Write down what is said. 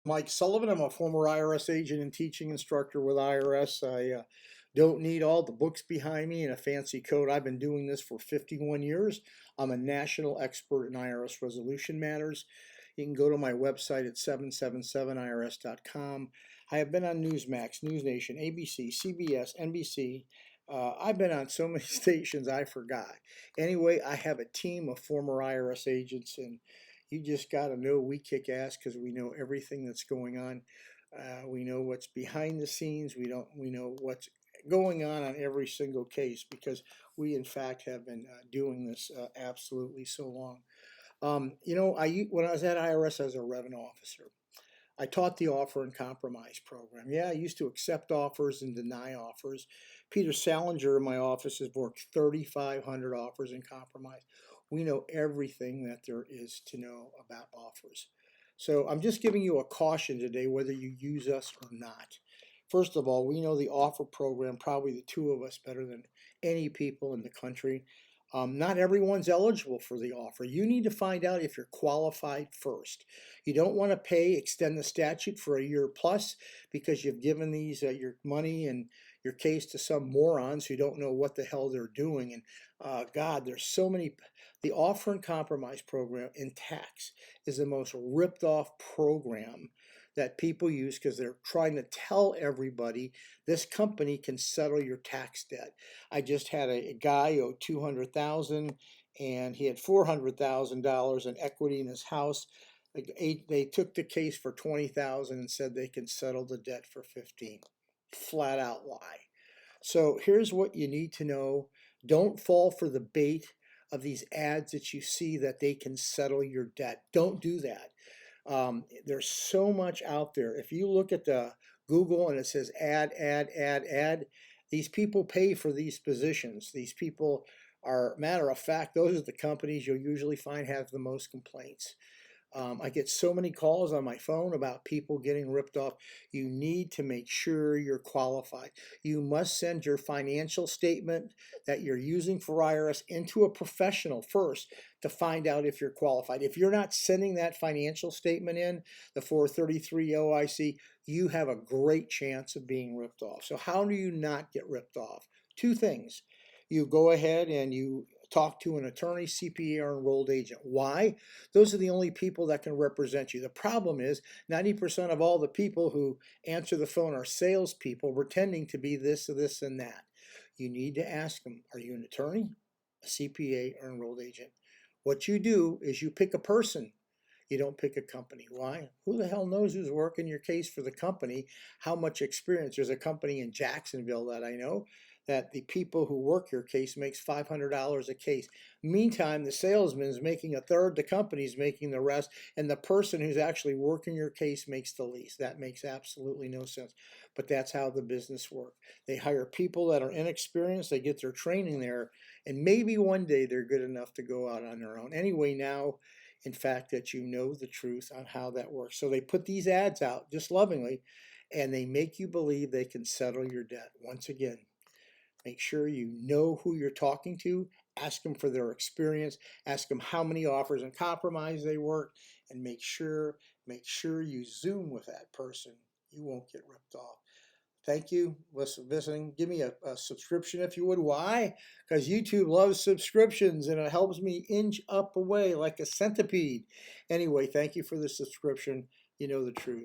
Mike Sullivan. I'm a former IRS agent and teaching instructor with IRS. I don't need all the books behind me and a fancy code. I've been doing this for 51 years. I'm a national expert in IRS resolution matters. You can go to my website at 777irs.com. I have been on Newsmax, News Nation, ABC, CBS, NBC. I've been on so many stations I forgot. Anyway, I have a team of former IRS agents, and you just got to know we kick ass because we know everything that's going on. We know what's behind the scenes. We know what's going on every single case because we in fact have been doing this absolutely so long. When I was at IRS as a revenue officer, I taught the offer and compromise program. Yeah, I used to accept offers and deny offers. Peter Salinger in my office has worked 3,500 offers and compromise. We know everything that there is to know about offers. So I'm just giving you a caution today whether you use us or not. First of all, we know the offer program, probably the two of us better than any people in the country. Not everyone's eligible for the offer. You need to find out if you're qualified first. You don't want to extend the statute for a year plus because you've given these your money and your case to some morons who don't know what the hell they're doing. And God, there's so many. The offer and compromise program in tax is the most ripped off program that people use because they're trying to tell everybody this company can settle your tax debt. I just had a guy owe $200,000 and he had $400,000 in equity in his house. They took the case for $20,000 and said they can settle the debt for $15,000. Flat out lie. So here's what you need to know. Don't fall for the bait of these ads that you see that they can settle your debt. Don't do that. There's so much out there. If you look at the Google and it says ad, these people pay for these positions. These people are, matter of fact, those are the companies you'll usually find have the most complaints. I get so many calls on my phone about people getting ripped off. You need to make sure you're qualified. You must send your financial statement that you're using for IRS into a professional first to find out if you're qualified. If you're not sending that financial statement in, the 433 OIC, you have a great chance of being ripped off. So how do you not get ripped off? Two things. You go ahead and you talk to an attorney, CPA, or enrolled agent. Why? Those are the only people that can represent you. The problem is 90% of all the people who answer the phone are salespeople pretending to be this, and that. You need to ask them, are you an attorney, a CPA, or enrolled agent? What you do is you pick a person. You don't pick a company. Why? Who the hell knows who's working your case for the company, how much experience? There's a company in Jacksonville that I know that the people who work your case makes $500 a case. Meantime, the salesman is making a third, the company's making the rest, and the person who's actually working your case makes the least. That makes absolutely no sense. But that's how the business works. They hire people that are inexperienced, they get their training there, and maybe one day they're good enough to go out on their own. Anyway, now, in fact, that you know the truth on how that works. So they put these ads out just lovingly, and they make you believe they can settle your debt. Once again, make sure you know who you're talking to. Ask them for their experience. Ask them how many offers and compromise they worked, and make sure you Zoom with that person. You won't get ripped off. Thank you for visiting. Give me a subscription if you would. Why? Because YouTube loves subscriptions and it helps me inch up away like a centipede. Anyway, thank you for the subscription. You know the truth.